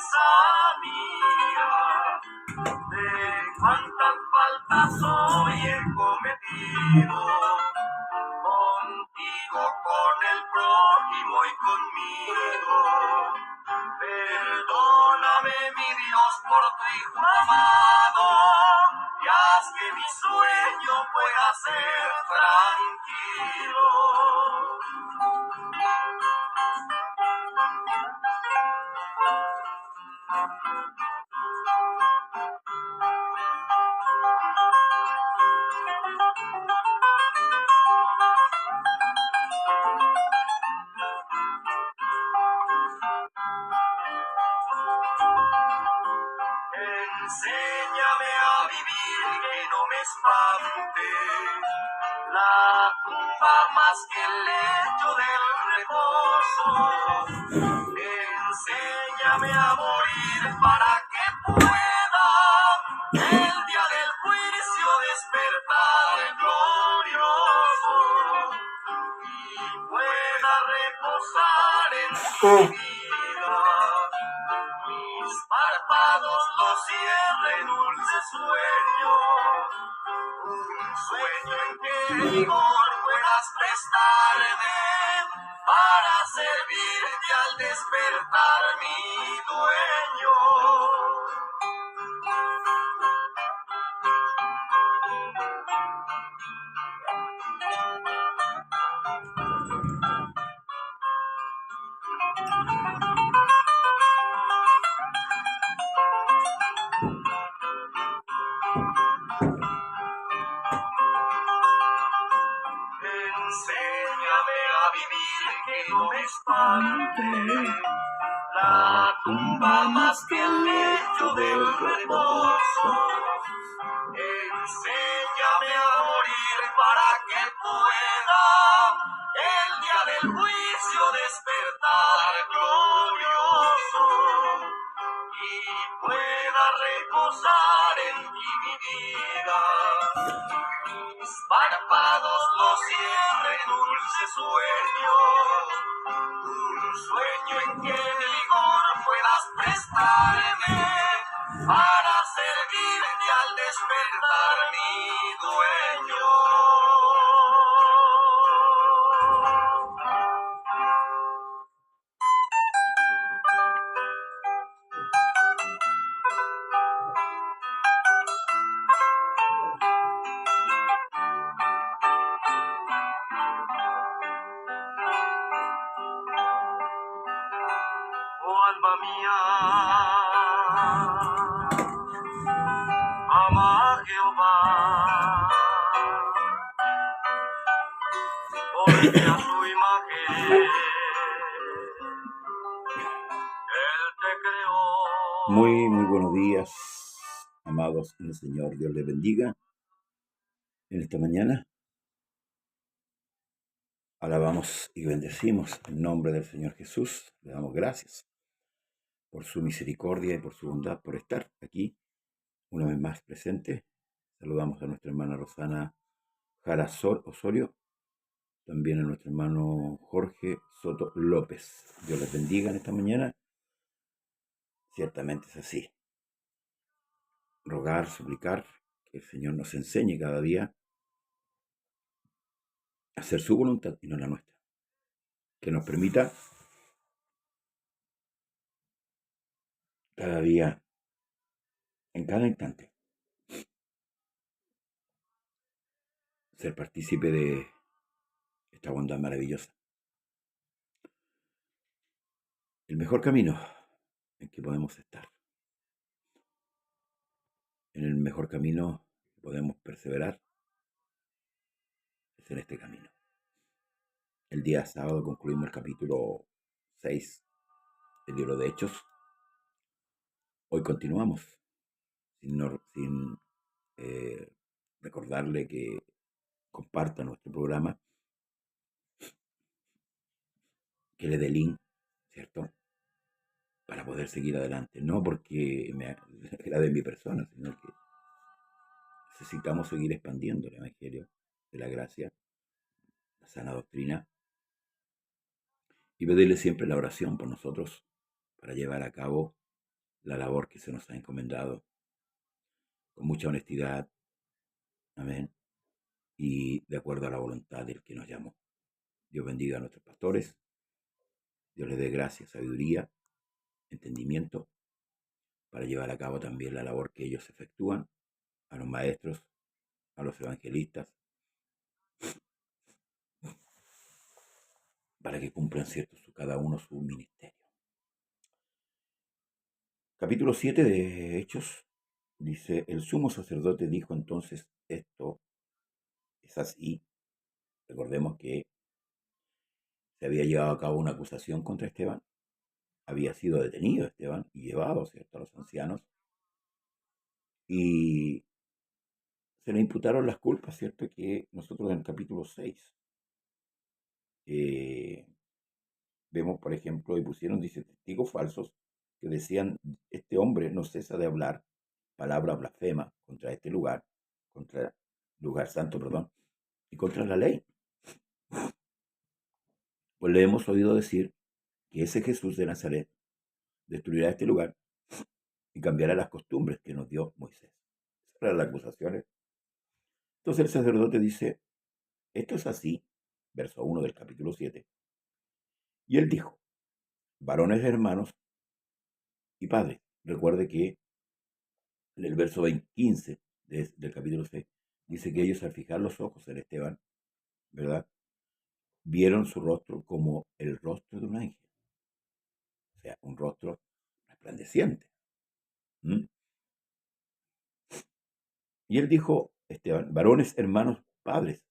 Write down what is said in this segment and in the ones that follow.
promesa mía, de cuántas faltas hoy he cometido, contigo, con el prójimo y conmigo. Perdóname, mi Dios, por tu Hijo amado, y haz que mi sueño pueda ser tranquilo. Enséñame a vivir, que no me espante la tumba más que el lecho del reposo. Enséñame a morir para que pueda el día del juicio despertar glorioso y pueda reposar en mi vida. Mis párpados los cierren dulce sueño, un sueño en que vigor puedas prestarme para servirte al despertar mi dueño. Enséñame a vivir, que no me espante la tumba más que el lecho del reposo. Enséñame a morir para que pueda el día del juicio despertar glorioso y pueda reposar en ti mi vida. Mis párpados los cierren dulce sueño, un sueño en que de vigor puedas prestarme para servirte al despertar mi dueño. Oh alma mía, ama a Jehová, porque a su imagen Él te creó. Muy buenos días, amados en el Señor. Dios les bendiga. En esta mañana alabamos y bendecimos el nombre del Señor Jesús. Le damos gracias por su misericordia y por su bondad, por estar aquí una vez más presente. Saludamos a nuestra hermana Rosana Jara Osorio, también a nuestro hermano Jorge Soto López. Dios les bendiga en esta mañana. Ciertamente es así. Rogar, suplicar, que el Señor nos enseñe cada día a hacer su voluntad y no la nuestra. Que nos permita cada día, en cada instante, ser partícipe de esta bondad maravillosa. El mejor camino en que podemos estar, en el mejor camino que podemos perseverar, es en este camino. El día sábado concluimos el capítulo 6 del libro de Hechos. Hoy continuamos, sin recordarle que comparta nuestro programa, que le dé link, ¿cierto?, para poder seguir adelante. No porque me agrade mi persona, sino que necesitamos seguir expandiendo el Evangelio de la gracia, la sana doctrina, y pedirle siempre la oración por nosotros para llevar a cabo la labor que se nos ha encomendado con mucha honestidad, amén, y de acuerdo a la voluntad del que nos llamó. Dios bendiga a nuestros pastores, Dios les dé gracia, sabiduría, entendimiento para llevar a cabo también la labor que ellos efectúan, a los maestros, a los evangelistas, para que cumplan cierto cada uno su ministerio. Capítulo 7 de Hechos dice: el sumo sacerdote dijo entonces, esto es así. Recordemos que se había llevado a cabo una acusación contra Esteban, había sido detenido Esteban y llevado, ¿cierto?, a los ancianos, y se le imputaron las culpas, ¿cierto?, que nosotros en el capítulo 6 vemos, por ejemplo, y pusieron, dice, testigos falsos que decían, este hombre no cesa de hablar palabra blasfema contra este lugar, contra el lugar santo, perdón, y contra la ley. Pues le hemos oído decir que ese Jesús de Nazaret destruirá este lugar y cambiará las costumbres que nos dio Moisés. Esas eran las acusaciones. Entonces el sacerdote dice, esto es así, verso 1 del capítulo 7. Y él dijo, varones hermanos y padres. Recuerde que en el verso 15 del capítulo 6 dice que ellos al fijar los ojos en Esteban, ¿verdad?, vieron su rostro como el rostro de un ángel. O sea, un rostro resplandeciente. Y él dijo, Esteban, varones, hermanos, padres,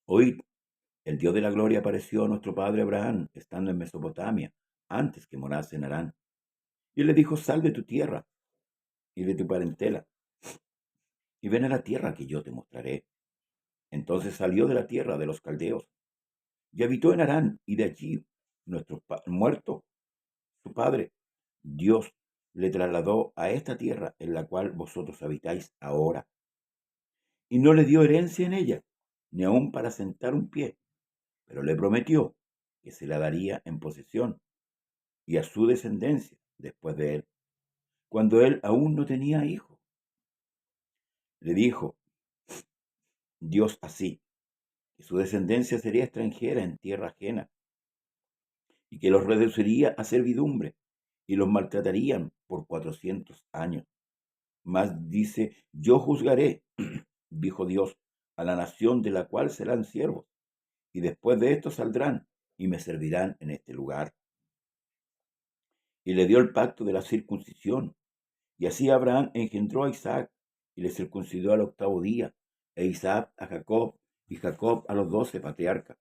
oíd, el Dios de la gloria apareció a nuestro padre Abraham, estando en Mesopotamia, antes que morase en Harán. Y él le dijo, sal de tu tierra y de tu parentela, y ven a la tierra que yo te mostraré. Entonces salió de la tierra de los caldeos, y habitó en Harán, y de allí nuestro muerto, su padre, Dios, le trasladó a esta tierra en la cual vosotros habitáis ahora. Y no le dio herencia en ella, ni aun para sentar un pie, pero le prometió que se la daría en posesión y a su descendencia después de él, cuando él aún no tenía hijo. Le dijo Dios así, que su descendencia sería extranjera en tierra ajena, y que los reduciría a servidumbre, y los maltratarían por 400 años. Mas dice, yo juzgaré, dijo Dios, a la nación de la cual serán siervos, y después de esto saldrán y me servirán en este lugar. Y le dio el pacto de la circuncisión, y así Abraham engendró a Isaac, y le circuncidó al 8º día, e Isaac a Jacob, y Jacob a los 12 patriarcas.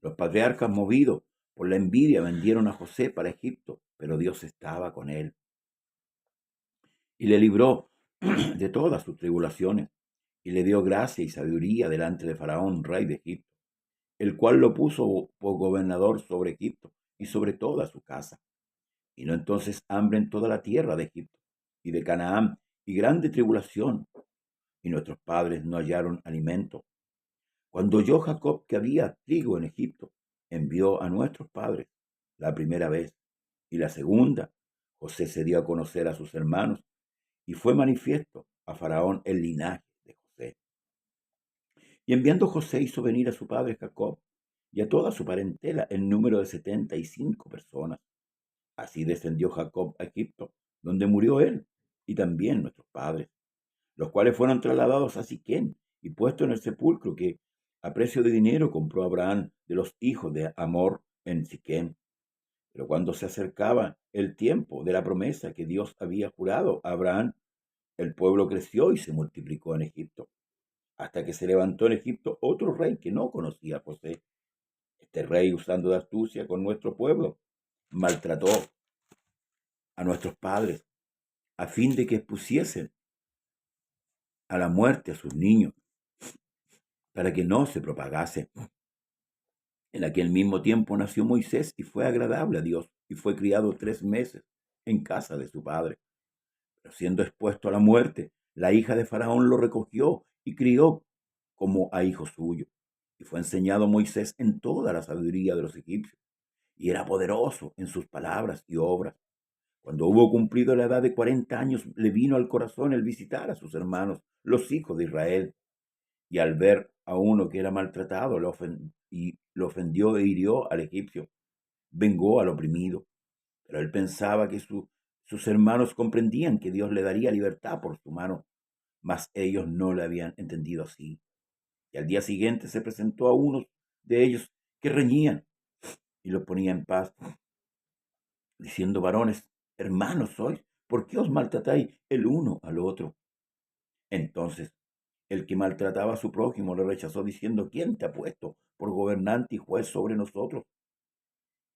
Los patriarcas, movidos por la envidia, vendieron a José para Egipto, pero Dios estaba con él, y le libró de todas sus tribulaciones, y le dio gracia y sabiduría delante de Faraón, rey de Egipto, el cual lo puso por gobernador sobre Egipto y sobre toda su casa. Y no entonces hambre en toda la tierra de Egipto y de Canaán, y grande tribulación, y nuestros padres no hallaron alimento. Cuando oyó Jacob que había trigo en Egipto, envió a nuestros padres la primera vez, y la segunda, José se dio a conocer a sus hermanos, y fue manifiesto a Faraón el linaje de José. Y enviando José hizo venir a su padre Jacob y a toda su parentela en número de 75 personas. Así descendió Jacob a Egipto, donde murió él, y también nuestros padres, los cuales fueron trasladados a Siquem y puestos en el sepulcro que a precio de dinero compró Abraham de los hijos de Amor en Siquem. Pero cuando se acercaba el tiempo de la promesa que Dios había jurado a Abraham, el pueblo creció y se multiplicó en Egipto, hasta que se levantó en Egipto otro rey que no conocía a José. Este rey, usando de astucia con nuestro pueblo, maltrató a nuestros padres a fin de que expusiesen a la muerte a sus niños, para que no se propagase. En aquel mismo tiempo nació Moisés y fue agradable a Dios, y fue criado 3 meses en casa de su padre. Pero siendo expuesto a la muerte, la hija de Faraón lo recogió y crió como a hijo suyo. Y fue enseñado Moisés en toda la sabiduría de los egipcios, y era poderoso en sus palabras y obras. Cuando hubo cumplido la edad de 40 años, le vino al corazón el visitar a sus hermanos, los hijos de Israel, y al ver a uno que era maltratado, lo ofendió e hirió al egipcio, vengó al oprimido. Pero él pensaba que sus hermanos comprendían que Dios le daría libertad por su mano, mas ellos no le habían entendido así. Y al día siguiente se presentó a unos de ellos que reñían y los ponía en paz, diciendo: varones, hermanos sois, ¿por qué os maltratáis el uno al otro? Entonces el que maltrataba a su prójimo le rechazó, diciendo: ¿quién te ha puesto por gobernante y juez sobre nosotros?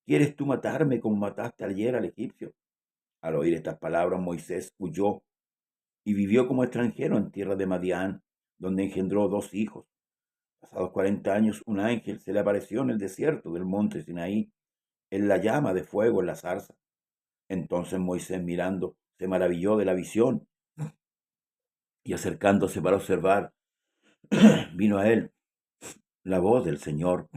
¿Quieres tú matarme como mataste ayer al egipcio? Al oír estas palabras, Moisés huyó y vivió como extranjero en tierra de Madián, donde engendró 2 hijos. Pasados 40 años, un ángel se le apareció en el desierto del monte Sinaí, en la llama de fuego en la zarza. Entonces Moisés, mirando, se maravilló de la visión, y acercándose para observar, vino a él la voz del Señor: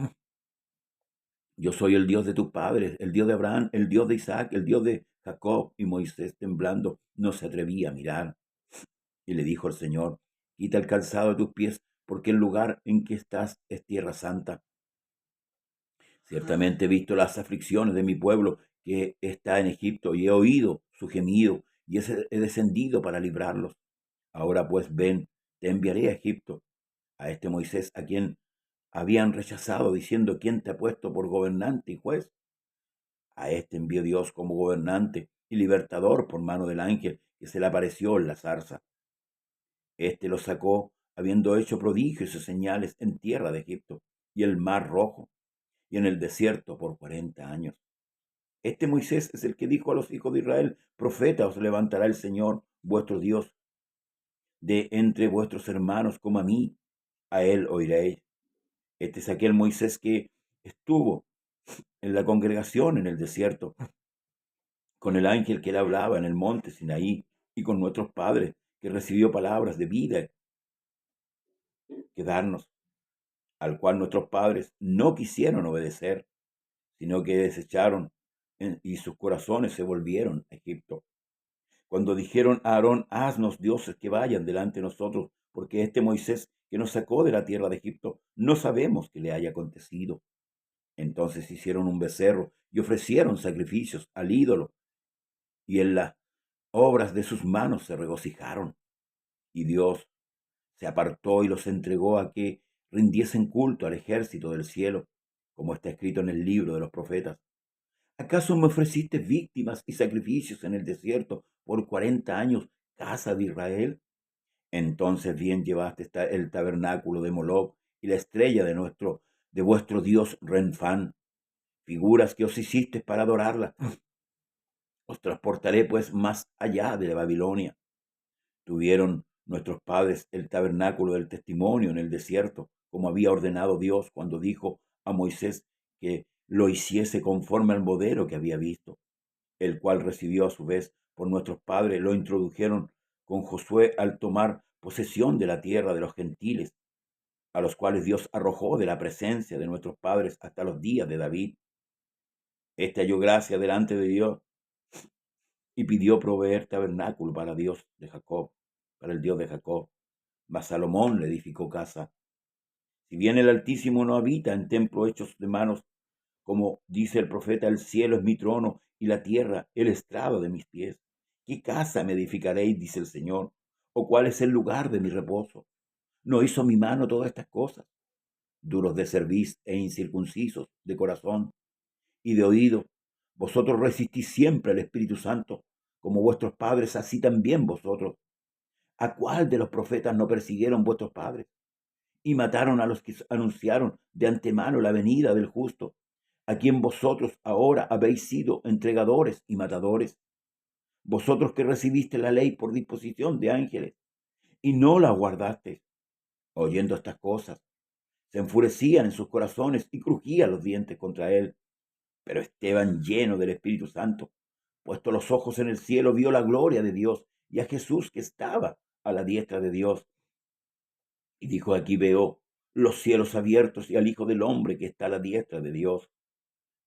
yo soy el Dios de tus padres, el Dios de Abraham, el Dios de Isaac, el Dios de Jacob. Y Moisés, temblando, no se atrevía a mirar. Y le dijo el Señor: quita el calzado de tus pies, porque el lugar en que estás es tierra santa. Ciertamente he visto las aflicciones de mi pueblo que está en Egipto, y he oído su gemido, y he descendido para librarlos. Ahora pues ven, te enviaré a Egipto. A este Moisés, a quien habían rechazado, diciendo: ¿quién te ha puesto por gobernante y juez? A este envió Dios como gobernante y libertador por mano del ángel que se le apareció en la zarza. Este lo sacó, habiendo hecho prodigios y señales en tierra de Egipto y el mar Rojo, y en el desierto por 40 años. Este Moisés es el que dijo a los hijos de Israel: profeta os levantará el Señor vuestro Dios de entre vuestros hermanos como a mí, a él oiréis. Este es aquel Moisés que estuvo en la congregación en el desierto, con el ángel que le hablaba en el monte Sinaí, y con nuestros padres, que recibió palabras de vida que darnos, al cual nuestros padres no quisieron obedecer, sino que desecharon, y sus corazones se volvieron a Egipto. Cuando dijeron a Aarón: haznos dioses que vayan delante de nosotros, porque este Moisés que nos sacó de la tierra de Egipto, no sabemos qué le haya acontecido. Entonces hicieron un becerro y ofrecieron sacrificios al ídolo, y en las obras de sus manos se regocijaron. Y Dios se apartó y los entregó a que rindiesen culto al ejército del cielo, como está escrito en el libro de los profetas. ¿Acaso me ofreciste víctimas y sacrificios en el desierto por 40 años, casa de Israel? Entonces bien llevaste el tabernáculo de Moloc y la estrella de vuestro dios Renfán, figuras que os hiciste para adorarla. Os transportaré pues más allá de la Babilonia. Tuvieron nuestros padres el tabernáculo del testimonio en el desierto, como había ordenado Dios cuando dijo a Moisés que lo hiciese conforme al modelo que había visto, el cual recibió a su vez por nuestros padres. Lo introdujeron con Josué al tomar posesión de la tierra de los gentiles, a los cuales Dios arrojó de la presencia de nuestros padres hasta los días de David. Este halló gracia delante de Dios y pidió proveer tabernáculo para Dios de Jacob, para el Dios de Jacob. Mas Salomón le edificó casa. Si bien el Altísimo no habita en templos hechos de manos, como dice el profeta: el cielo es mi trono y la tierra el estrado de mis pies. ¿Qué casa me edificaréis, dice el Señor? ¿O cuál es el lugar de mi reposo? ¿No hizo mi mano todas estas cosas? Duros de cerviz e incircuncisos de corazón y de oído, vosotros resistís siempre al Espíritu Santo, como vuestros padres, así también vosotros. ¿A cuál de los profetas no persiguieron vuestros padres y mataron a los que anunciaron de antemano la venida del justo, a quien vosotros ahora habéis sido entregadores y matadores? Vosotros que recibiste la ley por disposición de ángeles y no la guardasteis. Oyendo estas cosas, se enfurecían en sus corazones y crujían los dientes contra él. Pero Esteban, lleno del Espíritu Santo, puesto los ojos en el cielo, vio la gloria de Dios y a Jesús que estaba a la diestra de Dios. Y dijo: aquí veo los cielos abiertos y al Hijo del Hombre que está a la diestra de Dios.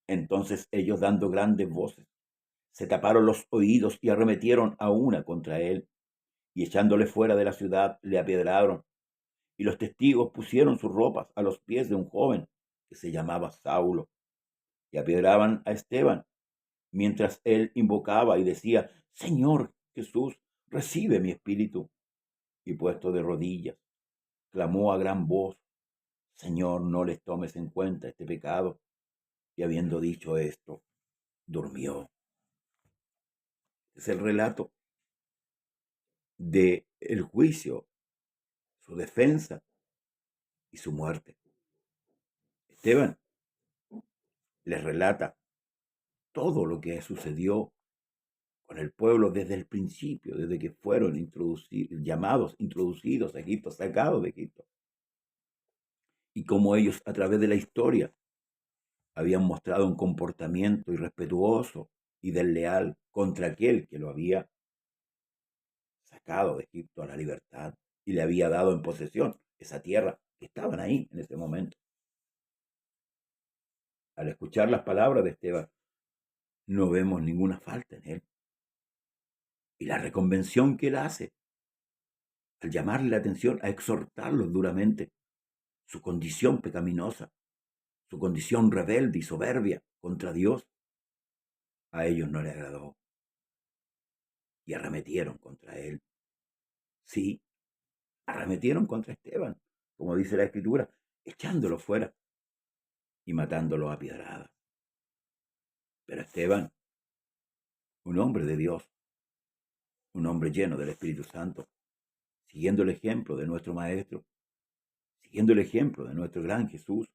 Entonces ellos, dando grandes voces, se taparon los oídos y arremetieron a una contra él, y echándole fuera de la ciudad le apiedraron. Y los testigos pusieron sus ropas a los pies de un joven que se llamaba Saulo, y apiedraban a Esteban, mientras él invocaba y decía: Señor Jesús, recibe mi espíritu. Y puesto de rodillas, clamó a gran voz: Señor, no les tomes en cuenta este pecado. Y habiendo dicho esto, durmió. Es el relato de el juicio, su defensa y su muerte. Esteban les relata todo lo que sucedió con el pueblo desde el principio, desde que fueron introducidos a Egipto, sacados de Egipto, y cómo ellos a través de la historia habían mostrado un comportamiento irrespetuoso y desleal contra aquel que lo había sacado de Egipto a la libertad y le había dado en posesión esa tierra que estaban ahí en ese momento. Al escuchar las palabras de Esteban, no vemos ninguna falta en él. Y la reconvención que él hace, al llamarle la atención, a exhortarlos duramente, su condición pecaminosa, su condición rebelde y soberbia contra Dios, a ellos no le agradó. Y arremetieron contra él. Sí, arremetieron contra Esteban, como dice la Escritura, echándolo fuera y matándolo a piedradas. Pero Esteban, un hombre de Dios, un hombre lleno del Espíritu Santo, siguiendo el ejemplo de nuestro Maestro, siguiendo el ejemplo de nuestro gran Jesús,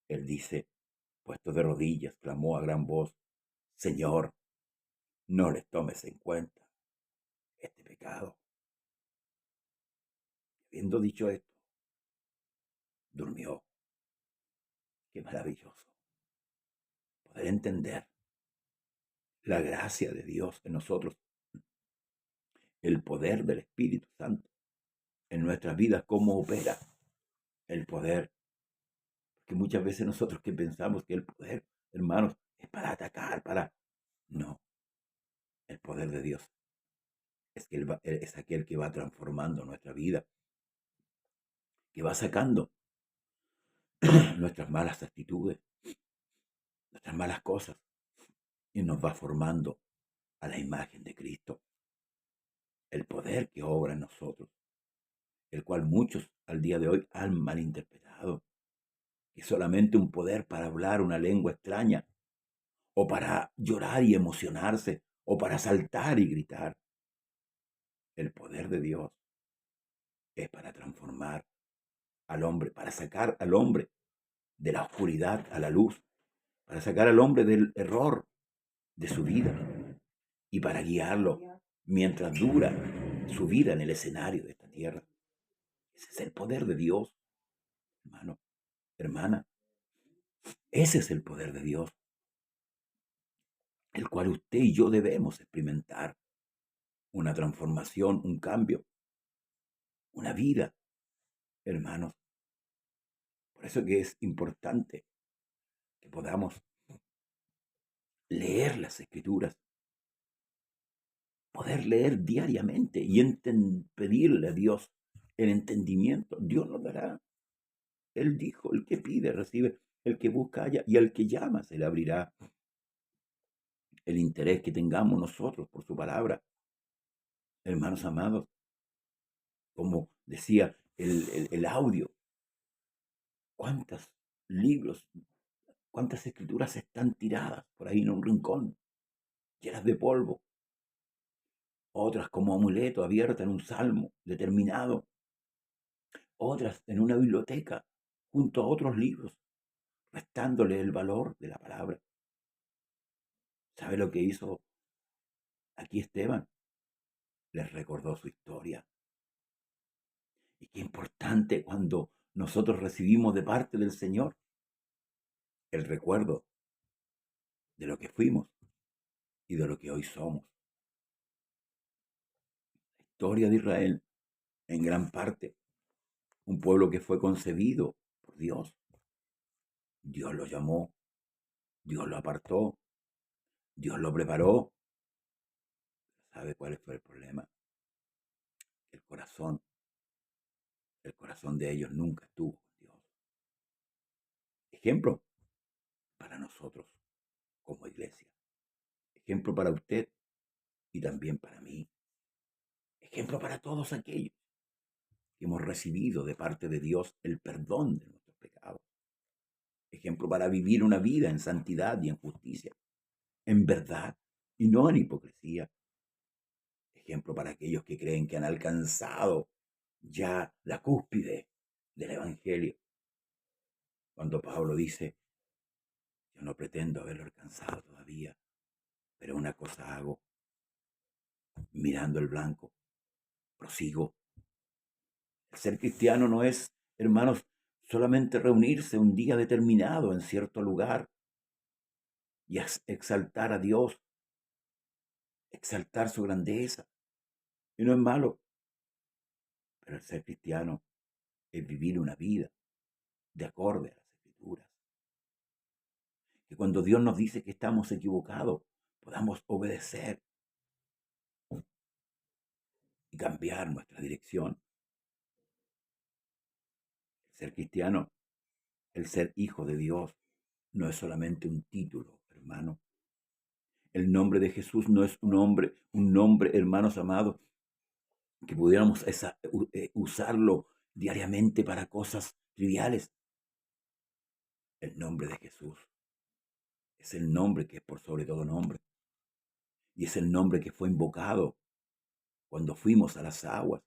él dice, puesto de rodillas, clamó a gran voz: Señor, no les tomes en cuenta este pecado. Habiendo dicho esto, durmió. Qué maravilloso poder entender la gracia de Dios en nosotros, el poder del Espíritu Santo en nuestras vidas, cómo opera el poder. Porque muchas veces nosotros que pensamos que el poder, hermanos, es para atacar, para... No, el poder de Dios es aquel que va transformando nuestra vida, que va sacando nuestras malas actitudes, nuestras malas cosas, y nos va formando a la imagen de Cristo. El poder que obra en nosotros, el cual muchos al día de hoy han malinterpretado, que es solamente un poder para hablar una lengua extraña, o para llorar y emocionarse, o para saltar y gritar. El poder de Dios es para transformar al hombre, para sacar al hombre de la oscuridad a la luz, para sacar al hombre del error de su vida y para guiarlo mientras dura su vida en el escenario de esta tierra. Ese es el poder de Dios, hermano, hermana. Ese es el poder de Dios, el cual usted y yo debemos experimentar. Una transformación, un cambio, una vida, hermanos. Por eso que es importante que podamos leer las Escrituras, poder leer diariamente y pedirle a Dios el entendimiento. Dios nos dará. Él dijo, el que pide recibe, el que busca halla, y al que llama se le abrirá. El interés que tengamos nosotros por su palabra, hermanos amados, como decía el audio, cuántos libros, cuántas escrituras están tiradas por ahí en un rincón, llenas de polvo, otras como amuleto abierta en un salmo determinado, otras en una biblioteca junto a otros libros, restándole el valor de la palabra. ¿Sabe lo que hizo aquí Esteban? Les recordó su historia. Y qué importante cuando nosotros recibimos de parte del Señor el recuerdo de lo que fuimos y de lo que hoy somos. La historia de Israel, en gran parte, un pueblo que fue concebido por Dios. Dios lo llamó, Dios lo apartó, Dios lo preparó. ¿Sabe cuál fue el problema? El corazón, el corazón de ellos nunca estuvo con Dios. Ejemplo para nosotros como iglesia. Ejemplo para usted y también para mí. Ejemplo para todos aquellos que hemos recibido de parte de Dios el perdón de nuestros pecados. Ejemplo para vivir una vida en santidad y en justicia, en verdad y no en hipocresía. Ejemplo para aquellos que creen que han alcanzado ya la cúspide del Evangelio. Cuando Pablo dice, yo no pretendo haberlo alcanzado todavía, pero una cosa hago, mirando el blanco, prosigo. El ser cristiano no es, hermanos, solamente reunirse un día determinado en cierto lugar y exaltar a Dios, exaltar su grandeza. Y no es malo, pero el ser cristiano es vivir una vida de acorde a las Escrituras. Que cuando Dios nos dice que estamos equivocados, podamos obedecer y cambiar nuestra dirección. El ser cristiano, el ser hijo de Dios, no es solamente un título, hermano. El nombre de Jesús no es un nombre, hermanos amados, que pudiéramos usarlo diariamente para cosas triviales. El nombre de Jesús es el nombre que es por sobre todo nombre. Y es el nombre que fue invocado cuando fuimos a las aguas.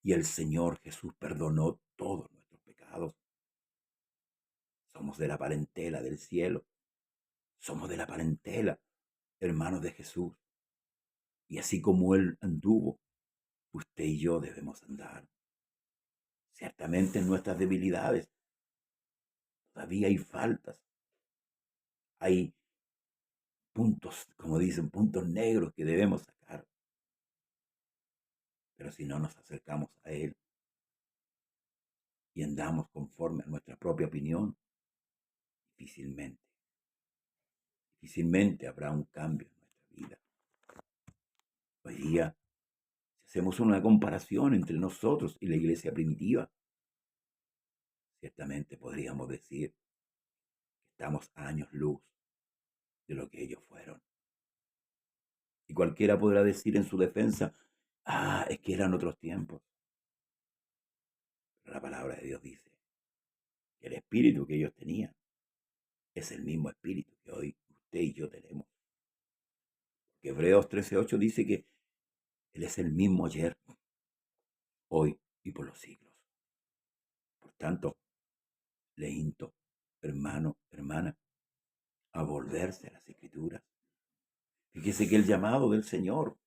Y el Señor Jesús perdonó todos nuestros pecados. Somos de la parentela del cielo. Somos de la parentela, hermanos de Jesús. Y así como Él anduvo, usted y yo debemos andar. Ciertamente en nuestras debilidades todavía hay faltas. Hay puntos, como dicen, puntos negros que debemos sacar. Pero si no nos acercamos a Él y andamos conforme a nuestra propia opinión, difícilmente habrá un cambio en nuestra vida. Hoy día, si hacemos una comparación entre nosotros y la iglesia primitiva, ciertamente podríamos decir que estamos a años luz de lo que ellos fueron. Y cualquiera podrá decir en su defensa, es que eran otros tiempos. Pero la palabra de Dios dice que el espíritu que ellos tenían es el mismo espíritu que hoy usted y yo tenemos. Que Hebreos 13:8 dice que Él es el mismo ayer, hoy y por los siglos. Por tanto, le insto, hermano, hermana, a volverse a las Escrituras. Fíjese que el llamado del Señor,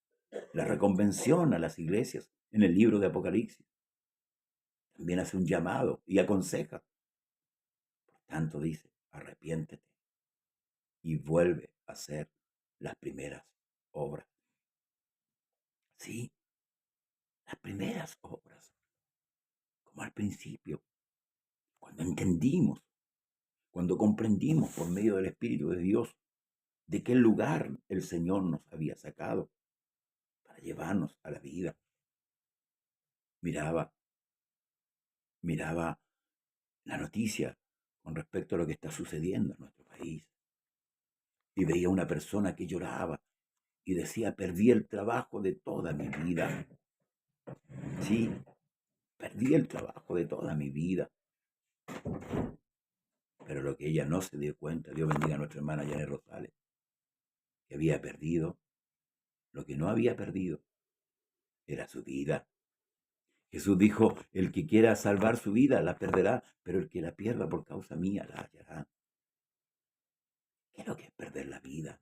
la reconvención a las iglesias en el libro de Apocalipsis, también hace un llamado y aconseja. Por tanto, dice, arrepiéntete y vuelve a hacer las primeras obras. Sí, las primeras obras, como al principio, cuando entendimos, cuando comprendimos por medio del Espíritu de Dios de qué lugar el Señor nos había sacado para llevarnos a la vida. Miraba la noticia con respecto a lo que está sucediendo en nuestro país y veía una persona que lloraba y decía, perdí el trabajo de toda mi vida. Sí, perdí el trabajo de toda mi vida. Pero lo que ella no se dio cuenta, Dios bendiga a nuestra hermana Janet Rosales, que había perdido, lo que no había perdido era su vida. Jesús dijo, el que quiera salvar su vida la perderá, pero el que la pierda por causa mía la hallará. ¿Qué es lo que es perder la vida?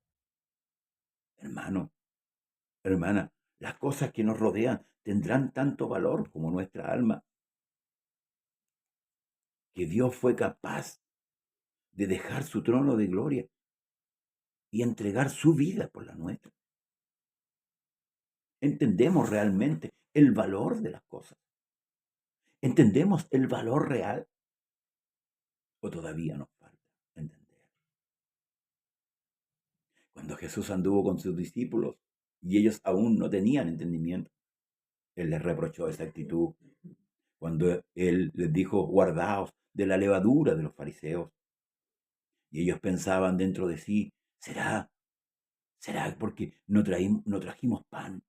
Hermano, hermana, las cosas que nos rodean tendrán tanto valor como nuestra alma, que Dios fue capaz de dejar su trono de gloria y entregar su vida por la nuestra. ¿Entendemos realmente el valor de las cosas? ¿Entendemos el valor real? ¿O todavía nos falta entender? Cuando Jesús anduvo con sus discípulos y ellos aún no tenían entendimiento, Él les reprochó esa actitud. Cuando Él les dijo, guardaos de la levadura de los fariseos, y ellos pensaban dentro de sí, ¿será porque no trajimos pan?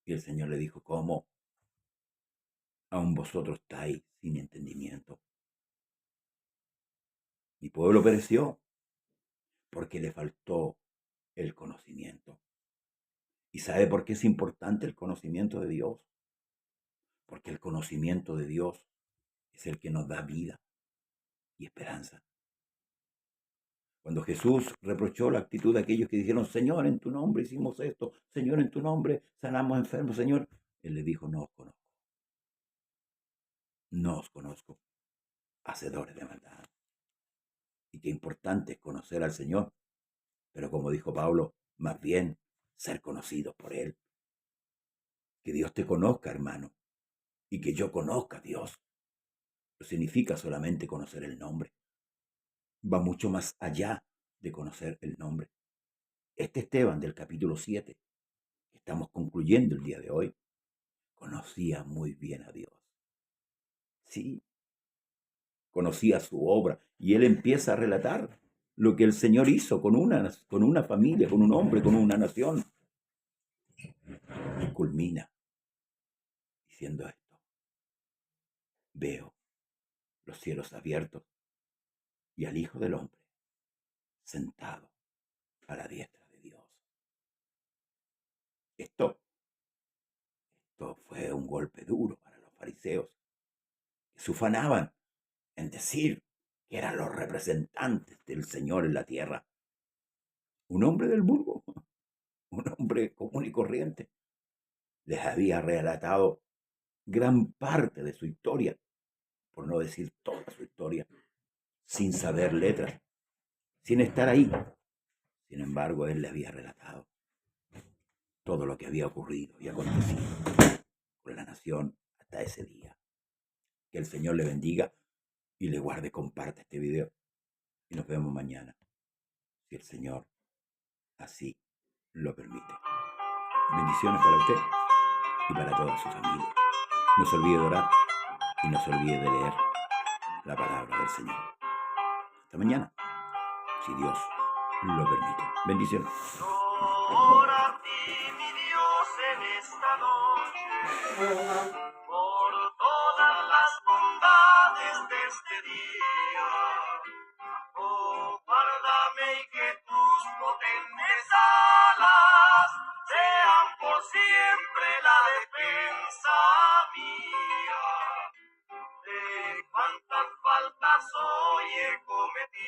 Y el Señor le dijo, ¿cómo? Aún vosotros estáis sin entendimiento. Mi pueblo pereció porque le faltó el conocimiento. ¿Y sabe por qué es importante el conocimiento de Dios? Porque el conocimiento de Dios es el que nos da vida y esperanza. Cuando Jesús reprochó la actitud de aquellos que dijeron, Señor, en tu nombre hicimos esto, Señor, en tu nombre sanamos enfermos, Señor, Él les dijo, no os conozco, hacedores de maldad. Y qué importante es conocer al Señor, pero como dijo Pablo, más bien ser conocidos por Él. Que Dios te conozca, hermano, y que yo conozca a Dios. No significa solamente conocer el nombre, va mucho más allá de conocer el nombre. Este Esteban del capítulo 7, que estamos concluyendo el día de hoy, conocía muy bien a Dios. Sí, conocía su obra y él empieza a relatar lo que el Señor hizo con una familia, con un hombre, con una nación. Y culmina diciendo esto. Veo los cielos abiertos y al Hijo del Hombre sentado a la diestra de Dios. Esto fue un golpe duro para los fariseos, que se ufanaban en decir que eran los representantes del Señor en la tierra. Un hombre del vulgo, un hombre común y corriente, les había relatado gran parte de su historia, por no decir toda su historia, sin saber letras, sin estar ahí. Sin embargo, él le había relatado todo lo que había ocurrido y acontecido con la nación hasta ese día. Que el Señor le bendiga y le guarde. Comparte este video y nos vemos mañana, si el Señor así lo permite. Bendiciones para usted y para toda su familia. No se olvide de orar y no se olvide de leer la palabra del Señor. Hasta mañana, si Dios lo permite. Bendiciones. Ora a ti, mi Dios, en esta noche, por todas las bondades de este día. Oh, guárdame y que tus potentes alas sean por siempre la defensa mía. De cuántas faltas hoy he cometido.